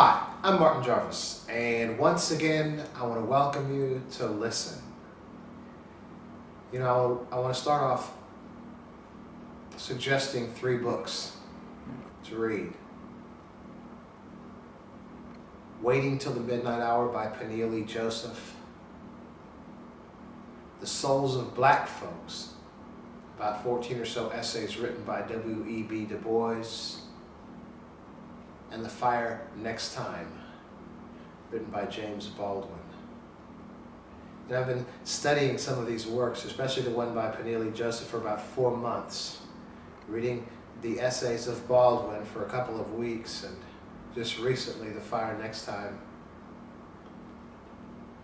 Hi, I'm Martin Jarvis, and once again, I want to welcome you to listen. You know, I want to start off suggesting 3 books to read. Waiting Till the Midnight Hour by Peniel Joseph. The Souls of Black Folks, about 14 or so essays written by W.E.B. Du Bois. And The Fire Next Time, written by James Baldwin. And I've been studying some of these works, especially the one by Peniel Joseph, for about 4 months, reading the essays of Baldwin for a couple of weeks, and just recently The Fire Next Time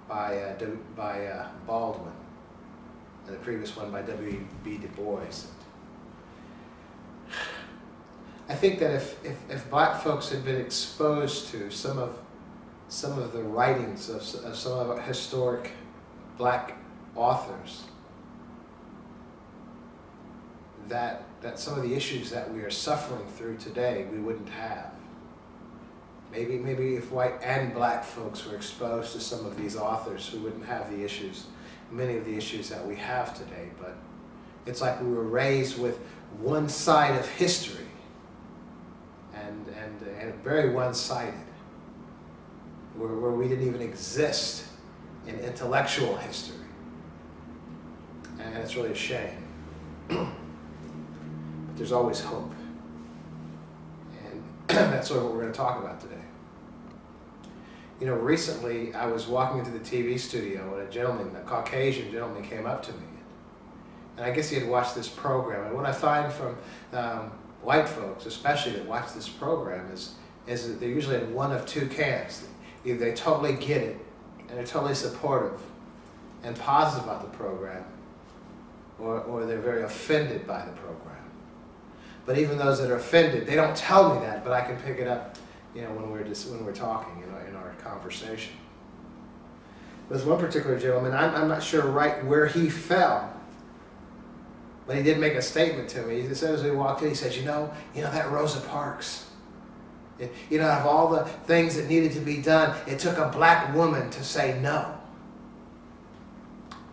by Baldwin, and the previous one by W.B. Du Bois. I think that if black folks had been exposed to some of the writings of some of our historic black authors, that some of the issues that we are suffering through today we wouldn't have. Maybe if white and black folks were exposed to some of these authors, we wouldn't have the issues, many of the issues that we have today. But it's like we were raised with one side of history, and very one-sided, where we didn't even exist in intellectual history. And it's really a shame. But there's always hope. And that's sort of what we're going to talk about today. You know, recently I was walking into the TV studio and a Caucasian gentleman came up to me. And I guess he had watched this program. And what I find from white folks, especially that watch this program, is that they're usually in one of 2 camps. Either they totally get it, and they're totally supportive and positive about the program, or they're very offended by the program. But even those that are offended, they don't tell me that, but I can pick it up, you know, when we're talking, you know, in our conversation. There's one particular gentleman, I'm not sure right where he fell, but he did make a statement to me. He said as we walked in, he said, you know that Rosa Parks, you know, of all the things that needed to be done, it took a black woman to say no.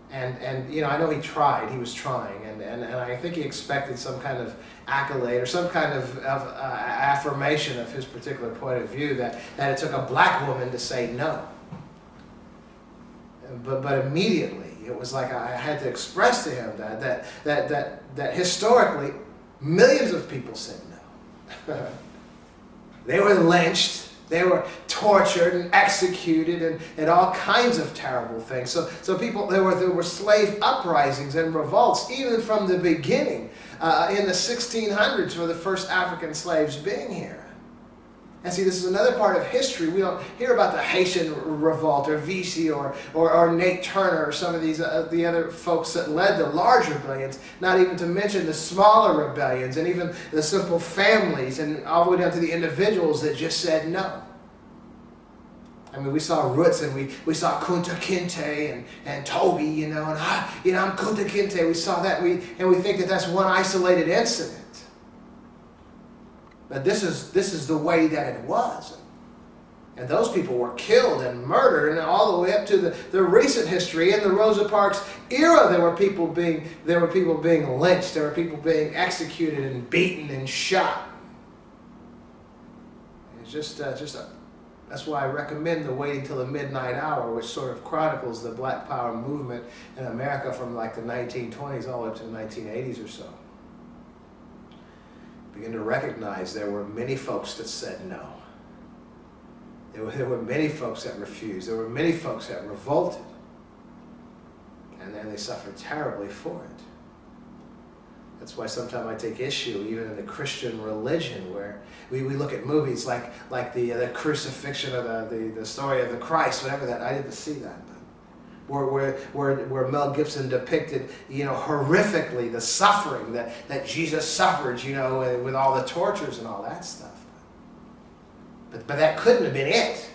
And you know, I know he tried, he was trying, and I think he expected some kind of accolade or some kind of affirmation of his particular point of view, that it took a black woman to say no. But immediately, it was like I had to express to him that historically, millions of people said no. They were lynched, they were tortured and executed, and all kinds of terrible things. So people, there were slave uprisings and revolts even from the beginning in the 1600s for the first African slaves being here. And see, this is another part of history. We don't hear about the Haitian Revolt or Vichy or Nate Turner or some of these the other folks that led the large rebellions, not even to mention the smaller rebellions and even the simple families and all the way down to the individuals that just said no. I mean, we saw Roots and we saw Kunta Kinte and Toby, you know, and I'm Kunta Kinte. We saw that and we think that that's one isolated incident. But this is the way that it was. And those people were killed and murdered, and all the way up to the recent history. In the Rosa Parks era, there were people being lynched, there were people being executed and beaten and shot. It's just that's why I recommend the Waiting Till the Midnight Hour, which sort of chronicles the Black Power movement in America from like the 1920s all the way up to the 1980s or so. Begin to recognize there were many folks that said no. There were many folks that refused. There were many folks that revolted. And then they suffered terribly for it. That's why sometimes I take issue, even in the Christian religion, where we look at movies like the crucifixion or the story of the Christ, whatever that. I didn't see that. Where Mel Gibson depicted, you know, horrifically the suffering that Jesus suffered, you know, with all the tortures and all that stuff. But that couldn't have been it.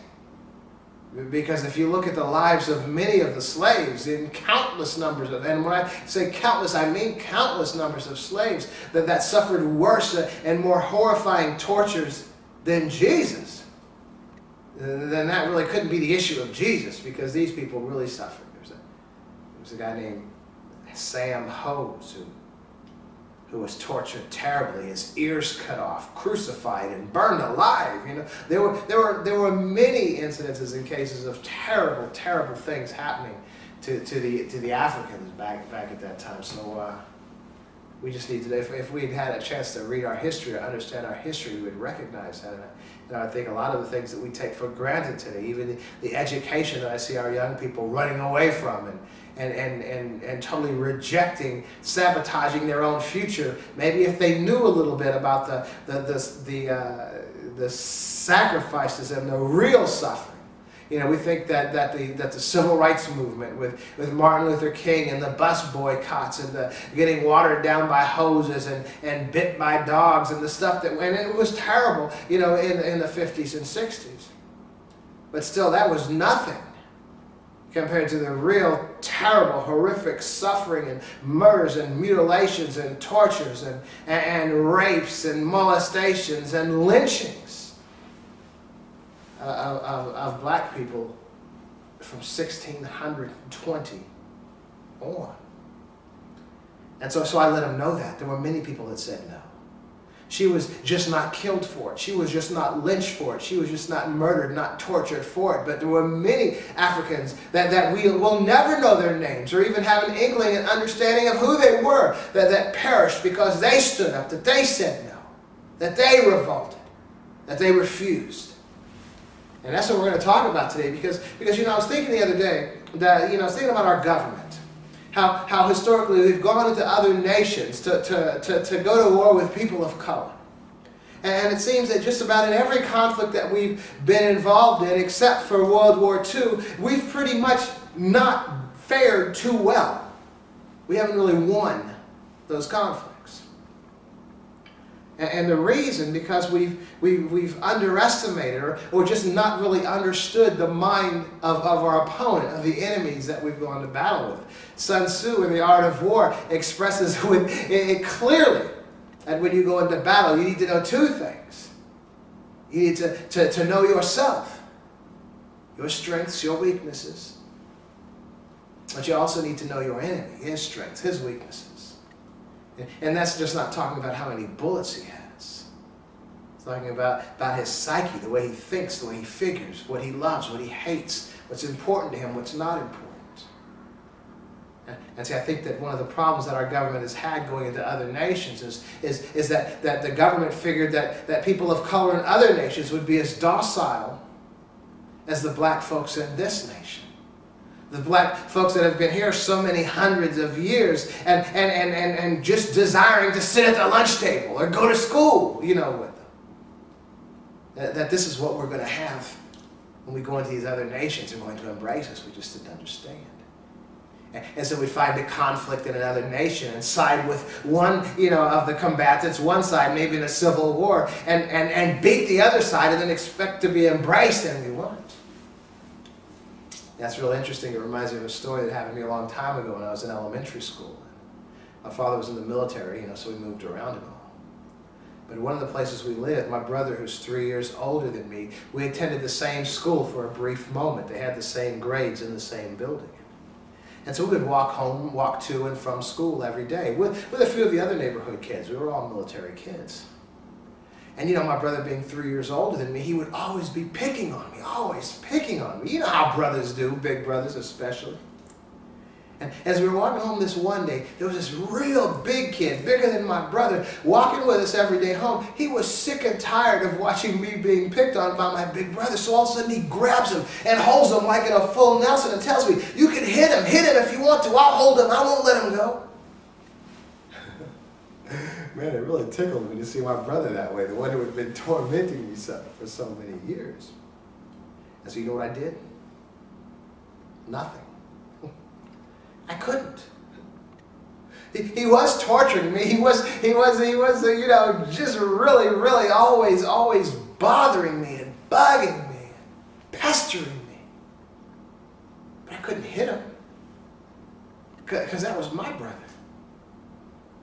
Because if you look at the lives of many of the slaves, in countless numbers of, and when I say countless, I mean countless numbers of slaves that suffered worse and more horrifying tortures than Jesus. then that really couldn't be the issue of Jesus, because these people really suffered. There was a guy named Sam Hose who was tortured terribly, his ears cut off, crucified, and burned alive. You know, there were many incidences and cases of terrible, terrible things happening to the Africans back at that time. So we just need to, if we'd had a chance to read our history or understand our history, we would recognize that. And I think a lot of the things that we take for granted today, even the education that I see our young people running away from and totally rejecting, sabotaging their own future. Maybe if they knew a little bit about the sacrifices and the real suffering. You know, we think that the civil rights movement with Martin Luther King and the bus boycotts and the getting watered down by hoses and bit by dogs and the stuff and it was terrible, you know, in the 50s and 60s. But still, that was nothing compared to the real terrible, horrific suffering and murders and mutilations and tortures and rapes and molestations and lynchings of black people from 1620 on. And so I let him know that. There were many people that said no. She was just not killed for it. She was just not lynched for it. She was just not murdered, not tortured for it. But there were many Africans that we will never know their names or even have an inkling and understanding of who they were that perished because they stood up, that they said no, that they revolted, that they refused. And that's what we're going to talk about today, because you know, I was thinking the other day that, you know, I was thinking about our government, how historically we've gone into other nations to go to war with people of color. And it seems that just about in every conflict that we've been involved in, except for World War II, we've pretty much not fared too well. We haven't really won those conflicts. And the reason, because we've underestimated or just not really understood the mind of our opponent, of the enemies that we've gone to battle with. Sun Tzu in The Art of War expresses it clearly that when you go into battle, you need to know two things. You need to know yourself, your strengths, your weaknesses. But you also need to know your enemy, his strengths, his weaknesses. And that's just not talking about how many bullets he has. It's talking about his psyche, the way he thinks, the way he figures, what he loves, what he hates, what's important to him, what's not important. And see, I think that one of the problems that our government has had going into other nations is that the government figured that people of color in other nations would be as docile as the black folks in this nation. The black folks that have been here so many hundreds of years and just desiring to sit at the lunch table or go to school, you know, with them. That this is what we're going to have when we go into these other nations. They're going to embrace us. We just didn't understand. And so we find a conflict in another nation and side with one, you know, of the combatants, one side, maybe in a civil war, and beat the other side and then expect to be embraced, and we won't. That's real interesting. It reminds me of a story that happened to me a long time ago when I was in elementary school. My father was in the military, you know, so we moved around and all. But one of the places we lived, my brother, who's 3 years older than me, we attended the same school for a brief moment. They had the same grades in the same building. And so we would walk to and from school every day with a few of the other neighborhood kids. We were all military kids. And you know, my brother being 3 years older than me, he would always be picking on me, always picking on me. You know how brothers do, big brothers especially. And as we were walking home this one day, there was this real big kid, bigger than my brother, walking with us every day home. He was sick and tired of watching me being picked on by my big brother, so all of a sudden he grabs him and holds him like in a full Nelson and tells me, "You can hit him if you want to. I'll hold him, I won't let him go." Man, it really tickled me to see my brother that way, the one who had been tormenting me for so many years. And so you know what I did? Nothing. I couldn't. He was torturing me. He was, you know, just really always bothering me and bugging me and pestering me. But I couldn't hit him because that was my brother.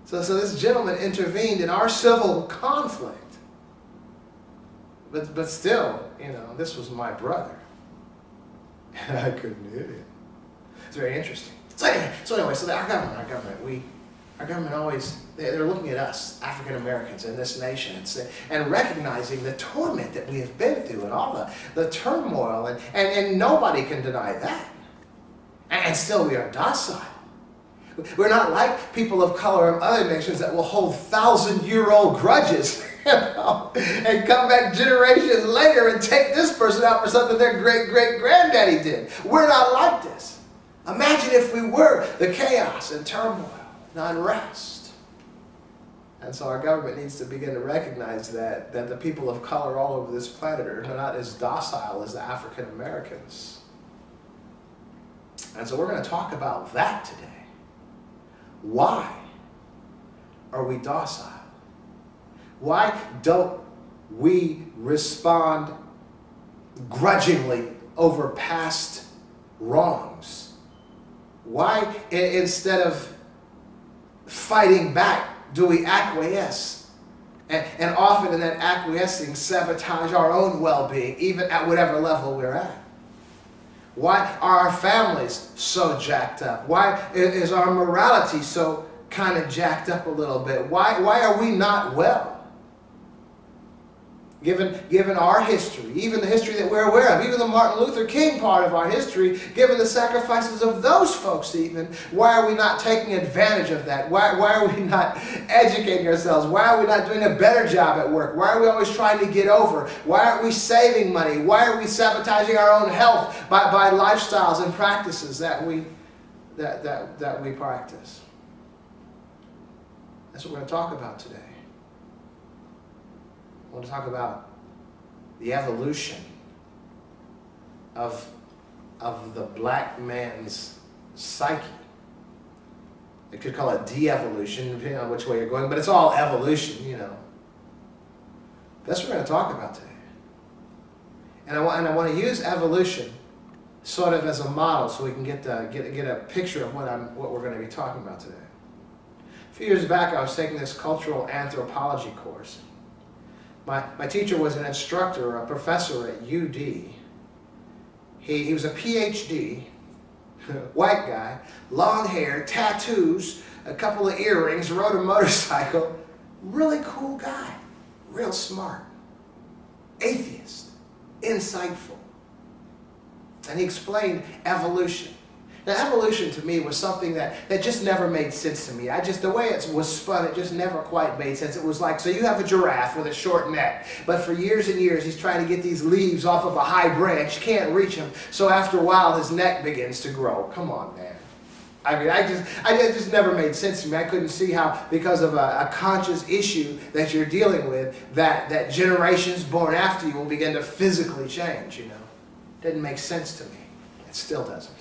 So this gentleman intervened in our civil conflict. But still, you know, this was my brother. I couldn't hear you. It's very interesting. So anyway, our government always, they're looking at us, African Americans in this nation, and recognizing the torment that we have been through and all the turmoil, and nobody can deny that. And still we are docile. We're not like people of color of other nations that will hold 1,000-year-old grudges, and come back generations later and take this person out for something their great-great-granddaddy did. We're not like this. Imagine if we were, the chaos and turmoil and unrest. And so our government needs to begin to recognize that the people of color all over this planet are not as docile as the African Americans. And so we're going to talk about that today. Why are we docile? Why don't we respond grudgingly over past wrongs? Why, instead of fighting back, do we acquiesce? And often in that acquiescing, sabotage our own well-being, even at whatever level we're at. Why are our families so jacked up? Why is our morality so kind of jacked up a little bit? Why are we not well? Given our history, even the history that we're aware of, even the Martin Luther King part of our history, given the sacrifices of those folks even, why are we not taking advantage of that? Why are we not educating ourselves? Why are we not doing a better job at work? Why are we always trying to get over? Why aren't we saving money? Why are we sabotaging our own health by lifestyles and practices that we practice? That's what we're going to talk about today. I want to talk about the evolution of the black man's psyche. You could call it de-evolution, depending on which way you're going, but it's all evolution, you know. That's what we're going to talk about today. And I want to use evolution sort of as a model so we can get a picture of what we're going to be talking about today. A few years back, I was taking this cultural anthropology course. My teacher was an instructor, a professor at UD. He was a PhD, white guy, long hair, tattoos, a couple of earrings, rode a motorcycle. Really cool guy, real smart, atheist, insightful. And he explained evolution. Now, evolution to me was something that just never made sense to me. The way it was spun, it just never quite made sense. It was like, so you have a giraffe with a short neck, but for years and years he's trying to get these leaves off of a high branch, can't reach them, so after a while his neck begins to grow. Come on, man. I mean, it just never made sense to me. I couldn't see how, because of a conscious issue that you're dealing with, that generations born after you will begin to physically change, you know. Didn't make sense to me. It still doesn't.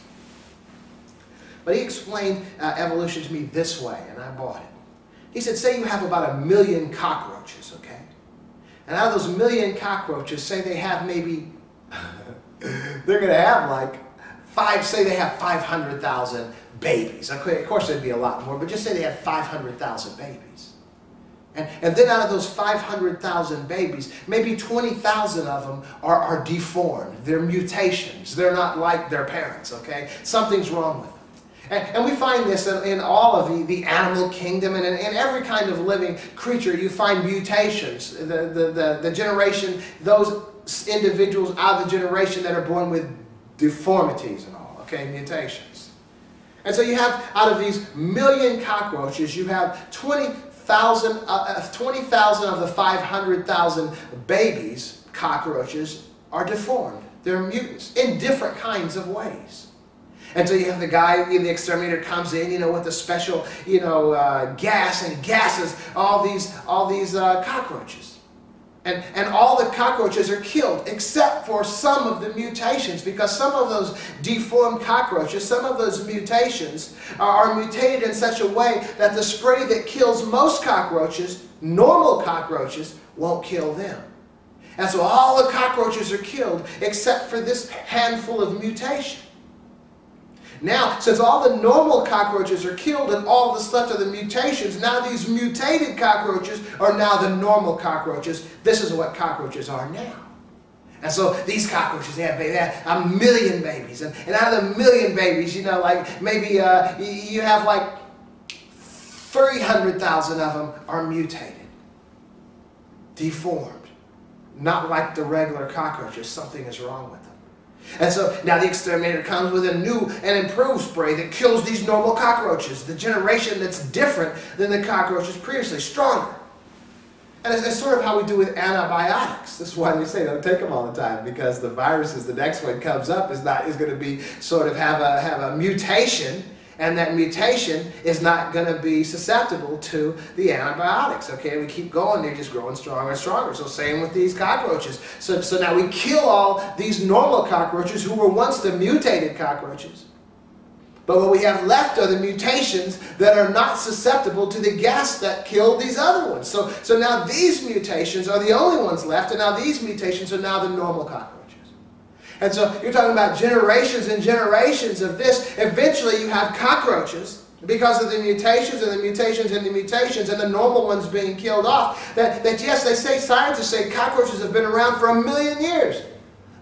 But he explained evolution to me this way, and I bought it. He said, say you have about 1 million cockroaches, okay? And out of those 1 million cockroaches, say they have maybe, they're going to have like say they have 500,000 babies. Okay, of course there'd be a lot more, but just say they had 500,000 babies. And then out of those 500,000 babies, maybe 20,000 of them are deformed. They're mutations. They're not like their parents, okay? Something's wrong with them. And we find this in all of the animal kingdom, and in every kind of living creature you find mutations. The generation, those individuals out of the generation that are born with deformities and all, okay, mutations. And so you have, out of these 1 million cockroaches, you have 20,000 of the 500,000 babies, cockroaches, are deformed. They're mutants in different kinds of ways. And so you have the guy, the exterminator comes in, you know, with a special, gas, and gases all these cockroaches. And all the cockroaches are killed except for some of the mutations, because some of those deformed cockroaches, some of those mutations are mutated in such a way that the spray that kills most cockroaches, normal cockroaches, won't kill them. And so all the cockroaches are killed except for this handful of mutation. Now, since all the normal cockroaches are killed and all that's left are the mutations, now these mutated cockroaches are now the normal cockroaches. This is what cockroaches are now. And so these cockroaches, they had 1 million babies. And out of the 1 million babies, you know, like maybe you have like 300,000 of them are mutated, deformed. Not like the regular cockroaches. Something is wrong with them. And so now the exterminator comes with a new and improved spray that kills these normal cockroaches, the generation that's different than the cockroaches previously, stronger. And it's sort of how we do with antibiotics. This is why they say don't take them all the time, because the viruses, the next one comes up is going to be sort of have a mutation, and that mutation is not going to be susceptible to the antibiotics. Okay, we keep going; they're just growing stronger and stronger. So same with these cockroaches. So now we kill all these normal cockroaches who were once the mutated cockroaches. But what we have left are the mutations that are not susceptible to the gas that killed these other ones. So now these mutations are the only ones left, and now these mutations are now the normal cockroaches. And so you're talking about generations and generations of this. Eventually you have cockroaches, because of the mutations and the mutations and the mutations and the normal ones being killed off, that yes, they say, scientists say cockroaches have been around for 1 million years.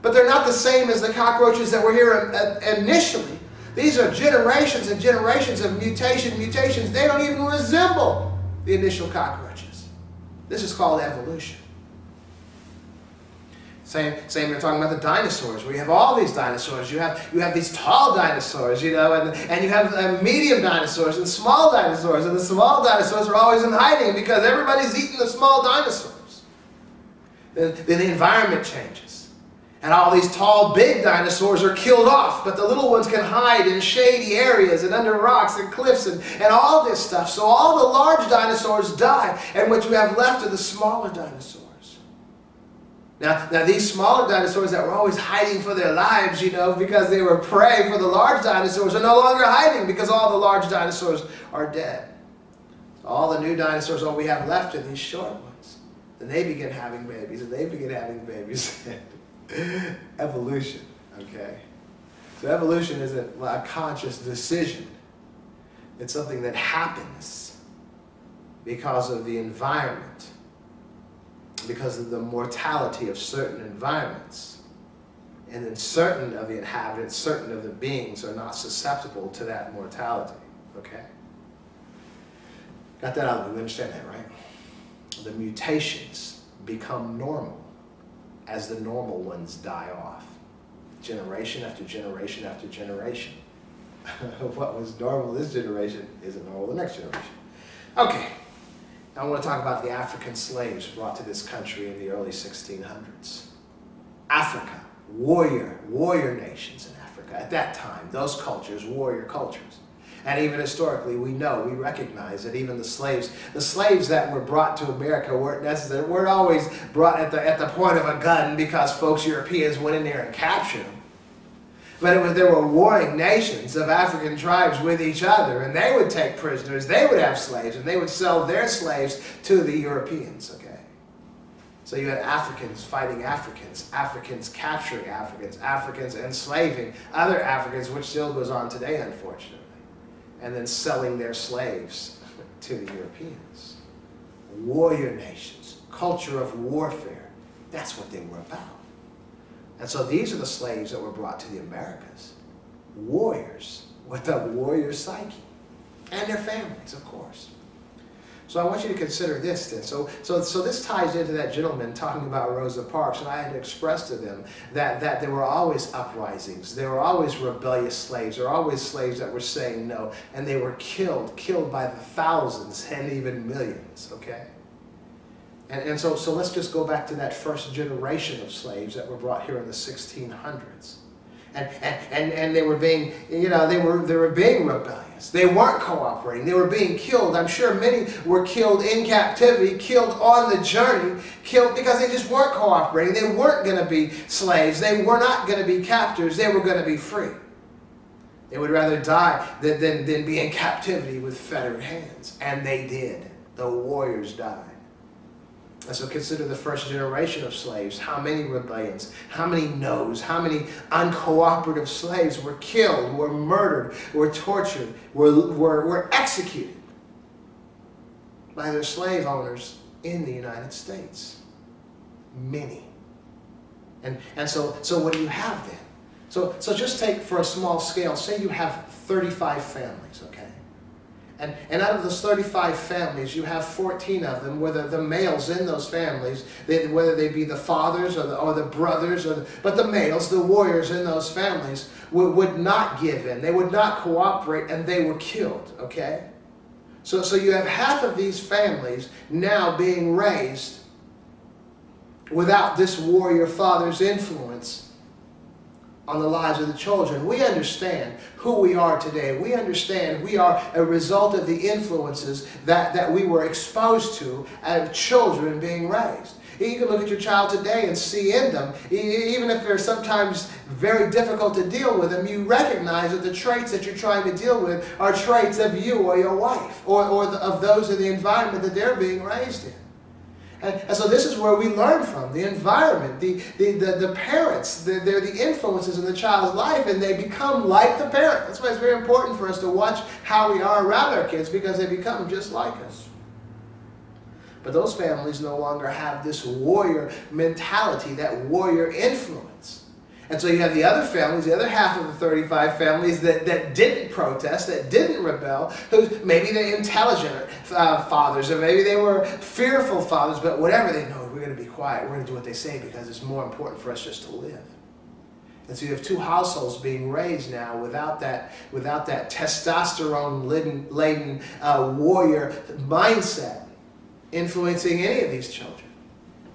But they're not the same as the cockroaches that were here initially. These are generations and generations of mutations. They don't even resemble the initial cockroaches. This is called evolution. Same we're talking about the dinosaurs, where you have all these dinosaurs. You have these tall dinosaurs, you know, and you have medium dinosaurs and small dinosaurs. And the small dinosaurs are always in hiding because everybody's eating the small dinosaurs. Then the environment changes. And all these tall, big dinosaurs are killed off, but the little ones can hide in shady areas and under rocks and cliffs and all this stuff. So all the large dinosaurs die, and what you have left are the smaller dinosaurs. Now these smaller dinosaurs that were always hiding for their lives, you know, because they were prey for the large dinosaurs, are no longer hiding because all the large dinosaurs are dead. All the new dinosaurs, all we have left are these short ones. And they begin having babies, and they begin having babies. Evolution, okay? So evolution isn't a conscious decision. It's something that happens because of the environment, because of the mortality of certain environments. And then certain of the inhabitants, certain of the beings are not susceptible to that mortality, okay? Got that out of the way, we understand that, right? The mutations become normal as the normal ones die off. Generation after generation after generation. What was normal this generation isn't normal the next generation. Okay. I want to talk about the African slaves brought to this country in the early 1600s. Africa, warrior nations in Africa. At that time, those cultures, warrior cultures. And even historically, we recognize that even the slaves that were brought to America weren't always brought at the point of a gun because folks, Europeans, went in there and captured them. But there were warring nations of African tribes with each other, and they would take prisoners, they would have slaves, and they would sell their slaves to the Europeans, okay? So you had Africans fighting Africans, Africans capturing Africans, Africans enslaving other Africans, which still goes on today, unfortunately, and then selling their slaves to the Europeans. Warrior nations, culture of warfare, that's what they were about. And so these are the slaves that were brought to the Americas. Warriors with a warrior psyche. And their families, of course. So I want you to consider this then. So this ties into that gentleman talking about Rosa Parks, and I had expressed to them that there were always uprisings. There were always rebellious slaves. There were always slaves that were saying no. And they were killed by the thousands and even millions, okay? And so let's just go back to that first generation of slaves that were brought here in the 1600s. And they were being, you know, they were being rebellious. They weren't cooperating. They were being killed. I'm sure many were killed in captivity, killed on the journey, killed because they just weren't cooperating. They weren't going to be slaves. They were not going to be captors. They were going to be free. They would rather die than be in captivity with fettered hands. And they did. The warriors died. And so consider the first generation of slaves. How many rebellions, how many no's, how many uncooperative slaves were killed, were murdered, were tortured, were executed by their slave owners in the United States. Many. And so what do you have then? So just take for a small scale, say you have 35 families, okay? And out of those 35 families, you have 14 of them, whether the males in those families, whether they be the fathers or the brothers, but the males, the warriors in those families, would not give in. They would not cooperate, and they were killed, okay? So you have half of these families now being raised without this warrior father's influence on the lives of the children. We understand who we are today. We understand we are a result of the influences that we were exposed to as children being raised. You can look at your child today and see in them, even if they're sometimes very difficult to deal with them, you recognize that the traits that you're trying to deal with are traits of you or your wife or of those in the environment that they're being raised in. And so this is where we learn from, the environment, the parents, they're the influences in the child's life, and they become like the parent. That's why it's very important for us to watch how we are around our kids, because they become just like us. But those families no longer have this warrior mentality, that warrior influence. And so you have the other families, the other half of the 35 families that didn't protest, that didn't rebel, who maybe they're intelligent fathers, or maybe they were fearful fathers, but whatever, they know, we're going to be quiet, we're going to do what they say because it's more important for us just to live. And so you have two households being raised now without that testosterone-laden warrior mindset influencing any of these children.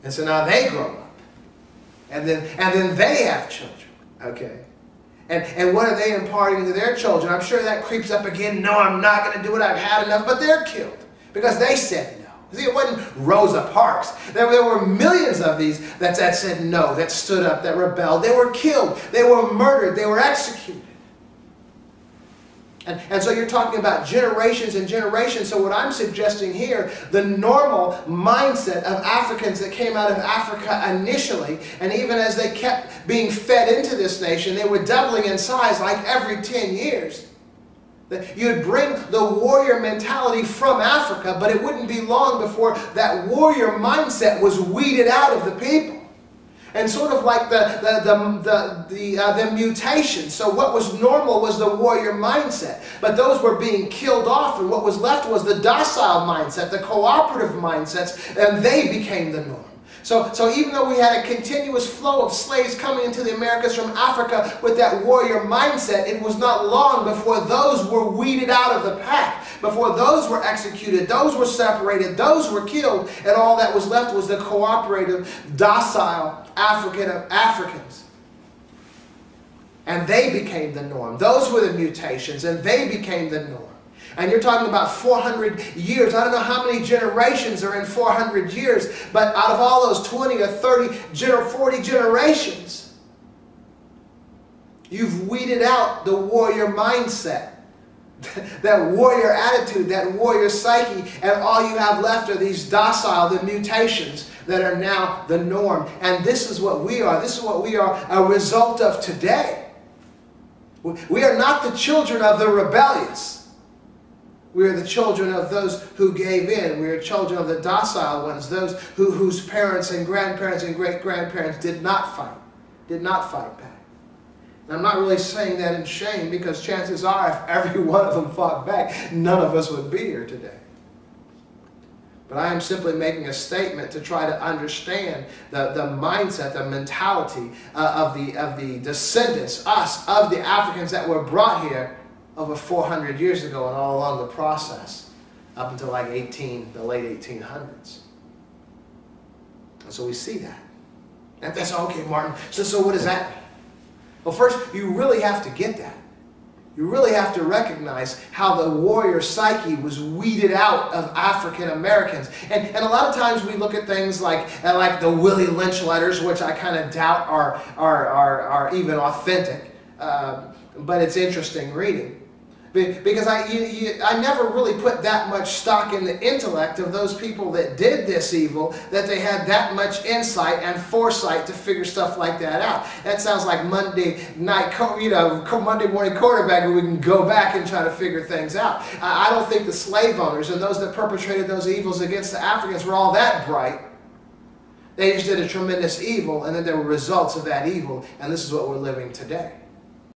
And so now they grow up. And then they have children, okay? And what are they imparting to their children? I'm sure that creeps up again. No, I'm not going to do it. I've had enough. But they're killed because they said no. See, it wasn't Rosa Parks. There were millions of these that said no, that stood up, that rebelled. They were killed. They were murdered. They were executed. And so you're talking about generations and generations. So what I'm suggesting here, the normal mindset of Africans that came out of Africa initially, and even as they kept being fed into this nation, they were doubling in size like every 10 years. You'd bring the warrior mentality from Africa, but it wouldn't be long before that warrior mindset was weeded out of the people. And sort of like the mutation. So what was normal was the warrior mindset. But those were being killed off, and what was left was the docile mindset, the cooperative mindsets, and they became the norm. So even though we had a continuous flow of slaves coming into the Americas from Africa with that warrior mindset, it was not long before those were weeded out of the pack, before those were executed, those were separated, those were killed, and all that was left was the cooperative, docile Africans. And they became the norm. Those were the mutations, and they became the norm. And you're talking about 400 years. I don't know how many generations are in 400 years, but out of all those 20 or 30, 40 generations, you've weeded out the warrior mindset, that warrior attitude, that warrior psyche, and all you have left are these docile, the mutations that are now the norm. And this is what we are. This is what we are a result of today. We are not the children of the rebellious. We are the children of those who gave in. We are children of the docile ones, those whose parents and grandparents and great-grandparents did not fight back. And I'm not really saying that in shame, because chances are if every one of them fought back, none of us would be here today. But I am simply making a statement to try to understand the mindset, the mentality of the descendants, us, of the Africans that were brought here over 400 years ago and all along the process, up until like the late 1800s. And so we see that. And that's okay, Martin. So what does that mean? Well, first, you really have to get that. You really have to recognize how the warrior psyche was weeded out of African Americans. And a lot of times we look at things like the Willie Lynch letters, which I kind of doubt are even authentic. But it's interesting reading. Because I never really put that much stock in the intellect of those people that did this evil, that they had that much insight and foresight to figure stuff like that out. That sounds like Monday morning quarterback, where we can go back and try to figure things out. I don't think the slave owners and those that perpetrated those evils against the Africans were all that bright. They just did a tremendous evil, and then there were results of that evil, and this is what we're living today.